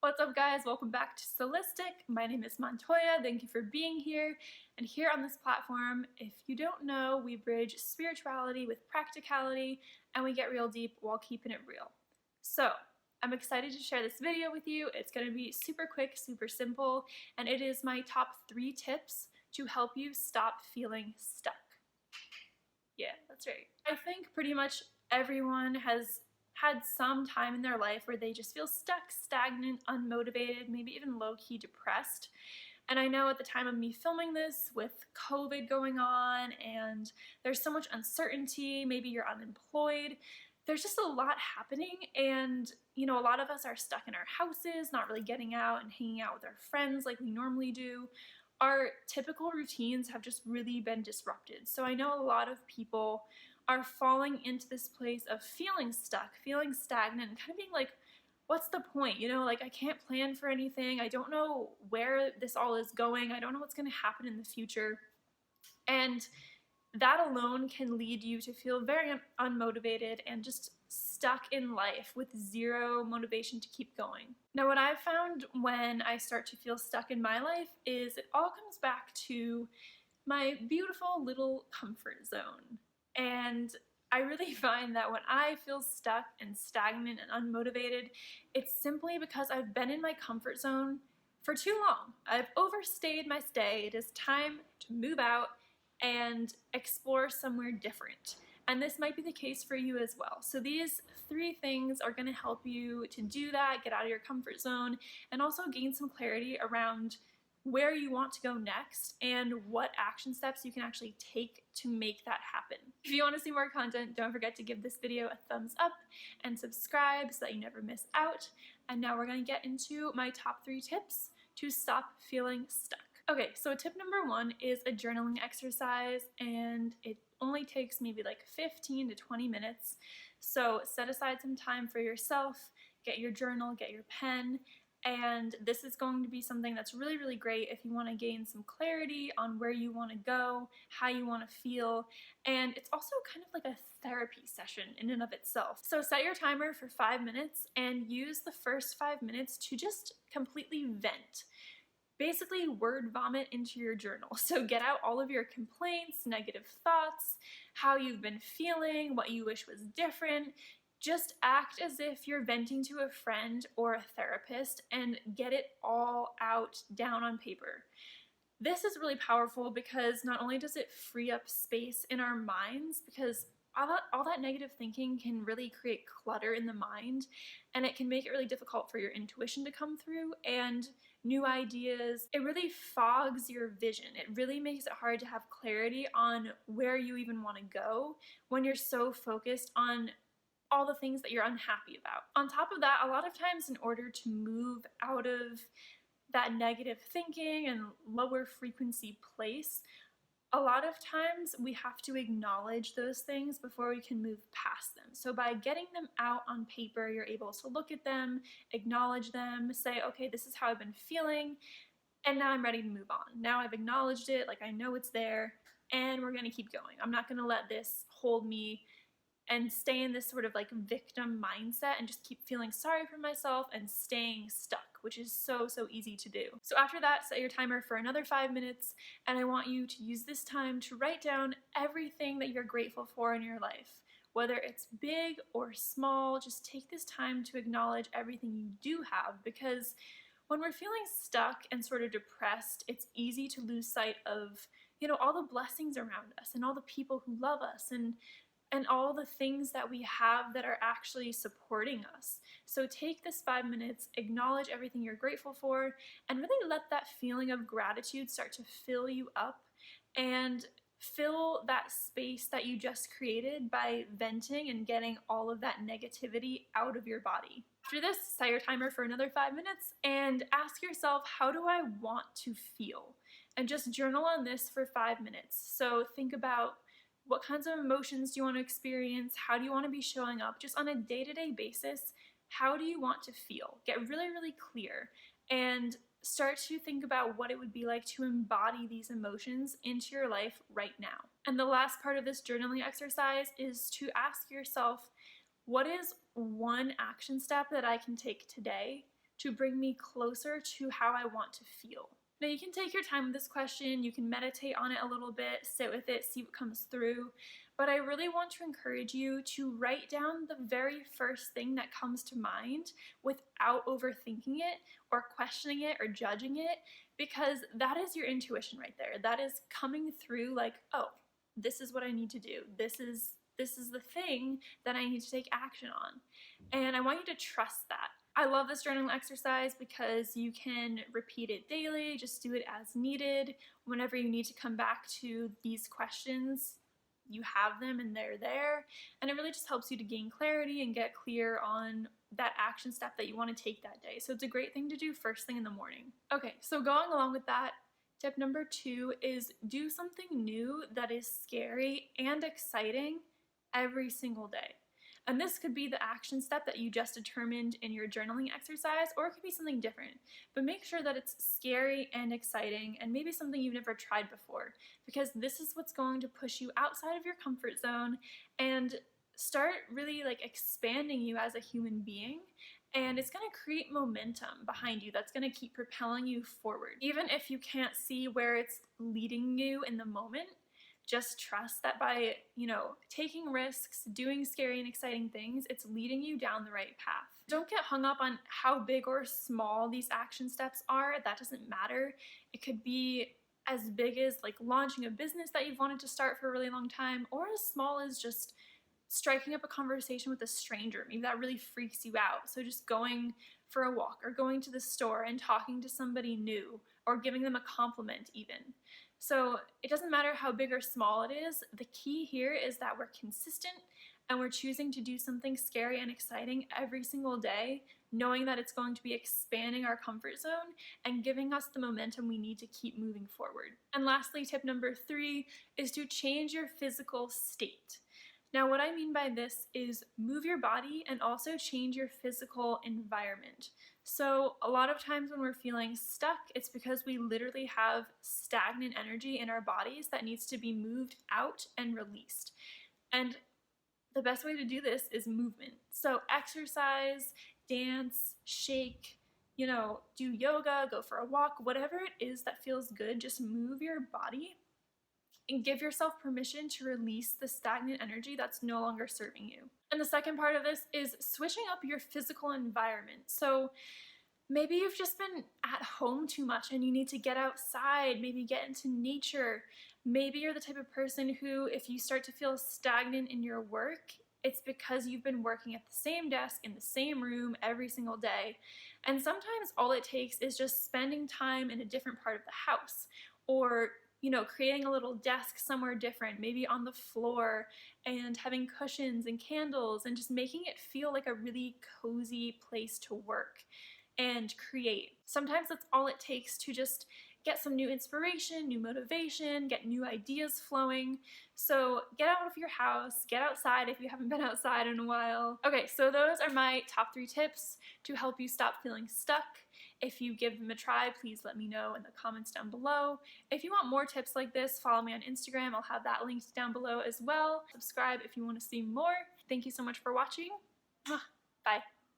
What's up, guys? Welcome back to Soulistic. My name is Montoya. Thank you for being here. And here on this platform, if you don't know, we bridge spirituality with practicality and we get real deep while keeping it real. So I'm excited to share this video with you. It's going to be super quick, super simple, and it is my top 3 tips to help you stop feeling stuck. Yeah, that's right. I think pretty much everyone has had some time in their life where they just feel stuck, stagnant, unmotivated, maybe even low-key depressed. And I know at the time of me filming this, with COVID going on and there's so much uncertainty, maybe you're unemployed, there's just a lot happening, and a lot of us are stuck in our houses, not really getting out and hanging out with our friends like we normally do. Our typical routines have just really been disrupted. So I know a lot of people are falling into this place of feeling stuck, feeling stagnant, and kind of being like, what's the point? Like, I can't plan for anything. I don't know where this all is going. I don't know what's going to happen in the future. And that alone can lead you to feel very unmotivated and just stuck in life with zero motivation to keep going. Now, what I've found when I start to feel stuck in my life is it all comes back to my beautiful little comfort zone. And I really find that when I feel stuck and stagnant and unmotivated, it's simply because I've been in my comfort zone for too long. I've overstayed my stay. It is time to move out and explore somewhere different. And this might be the case for you as well. So these 3 things are going to help you to do that, get out of your comfort zone, and also gain some clarity around where you want to go next and what action steps you can actually take to make that happen. If you want to see more content, don't forget to give this video a thumbs up and subscribe so that you never miss out. And now we're going to get into my top 3 tips to stop feeling stuck. Okay, so tip number 1 is a journaling exercise, and it only takes maybe like 15 to 20 minutes. So set aside some time for yourself, get your journal, get your pen, and this is going to be something that's really, really great if you want to gain some clarity on where you want to go, how you want to feel, and it's also kind of like a therapy session in and of itself. So set your timer for 5 minutes and use the first 5 minutes to just completely vent. Basically word vomit into your journal. So get out all of your complaints, negative thoughts, how you've been feeling, what you wish was different. Just act as if you're venting to a friend or a therapist and get it all out down on paper. This is really powerful because not only does it free up space in our minds, because all that negative thinking can really create clutter in the mind, and it can make it really difficult for your intuition to come through and new ideas. It really fogs your vision. It really makes it hard to have clarity on where you even want to go when you're so focused on all the things that you're unhappy about. On top of that, a lot of times in order to move out of that negative thinking and lower frequency place, a lot of times we have to acknowledge those things before we can move past them. So by getting them out on paper, you're able to look at them, acknowledge them, say, okay, this is how I've been feeling, and now I'm ready to move on. Now I've acknowledged it, like I know it's there, and we're gonna keep going. I'm not gonna let this hold me and stay in this sort of like victim mindset and just keep feeling sorry for myself and staying stuck, which is so easy to do. So after that, set your timer for another 5 minutes, and I want you to use this time to write down everything that you're grateful for in your life. Whether it's big or small, just take this time to acknowledge everything you do have, because when we're feeling stuck and sort of depressed, it's easy to lose sight of, all the blessings around us and all the people who love us and all the things that we have that are actually supporting us. So take this 5 minutes, acknowledge everything you're grateful for, and really let that feeling of gratitude start to fill you up and fill that space that you just created by venting and getting all of that negativity out of your body. After this, set your timer for another 5 minutes and ask yourself, how do I want to feel? And just journal on this for 5 minutes. So think about, what kinds of emotions do you want to experience? How do you want to be showing up? Just on a day-to-day basis, how do you want to feel? Get really, really clear and start to think about what it would be like to embody these emotions into your life right now. And the last part of this journaling exercise is to ask yourself, what is one action step that I can take today to bring me closer to how I want to feel? Now, you can take your time with this question, you can meditate on it a little bit, sit with it, see what comes through, but I really want to encourage you to write down the very first thing that comes to mind without overthinking it or questioning it or judging it, because that is your intuition right there. That is coming through like, oh, this is what I need to do. This is the thing that I need to take action on. And I want you to trust that. I love this journaling exercise because you can repeat it daily, just do it as needed. Whenever you need to come back to these questions, you have them and they're there. And it really just helps you to gain clarity and get clear on that action step that you want to take that day. So it's a great thing to do first thing in the morning. Okay, so going along with that, tip number 2 is do something new that is scary and exciting every single day. And this could be the action step that you just determined in your journaling exercise, or it could be something different. But make sure that it's scary and exciting and maybe something you've never tried before, because this is what's going to push you outside of your comfort zone and start really like expanding you as a human being. And it's going to create momentum behind you that's going to keep propelling you forward. Even if you can't see where it's leading you in the moment, just trust that by, taking risks, doing scary and exciting things, it's leading you down the right path. Don't get hung up on how big or small these action steps are. That doesn't matter. It could be as big as like launching a business that you've wanted to start for a really long time, or as small as just striking up a conversation with a stranger. Maybe that really freaks you out. So just going for a walk or going to the store and talking to somebody new or giving them a compliment even. So it doesn't matter how big or small it is. The key here is that we're consistent and we're choosing to do something scary and exciting every single day, knowing that it's going to be expanding our comfort zone and giving us the momentum we need to keep moving forward. And lastly, tip number 3 is to change your physical state. Now, what I mean by this is move your body and also change your physical environment. So a lot of times when we're feeling stuck, it's because we literally have stagnant energy in our bodies that needs to be moved out and released. And the best way to do this is movement. So exercise, dance, shake, do yoga, go for a walk, whatever it is that feels good, just move your body and give yourself permission to release the stagnant energy that's no longer serving you. And the second part of this is switching up your physical environment. So maybe you've just been at home too much and you need to get outside, maybe get into nature. Maybe you're the type of person who, if you start to feel stagnant in your work, it's because you've been working at the same desk in the same room every single day. And sometimes all it takes is just spending time in a different part of the house, or creating a little desk somewhere different, maybe on the floor, and having cushions and candles and just making it feel like a really cozy place to work and create. Sometimes that's all it takes to just get some new inspiration, new motivation, get new ideas flowing. So get out of your house, get outside if you haven't been outside in a while. Okay, so those are my top 3 tips to help you stop feeling stuck. If you give them a try, please let me know in the comments down below. If you want more tips like this, follow me on Instagram. I'll have that linked down below as well. Subscribe if you want to see more. Thank you so much for watching. Bye.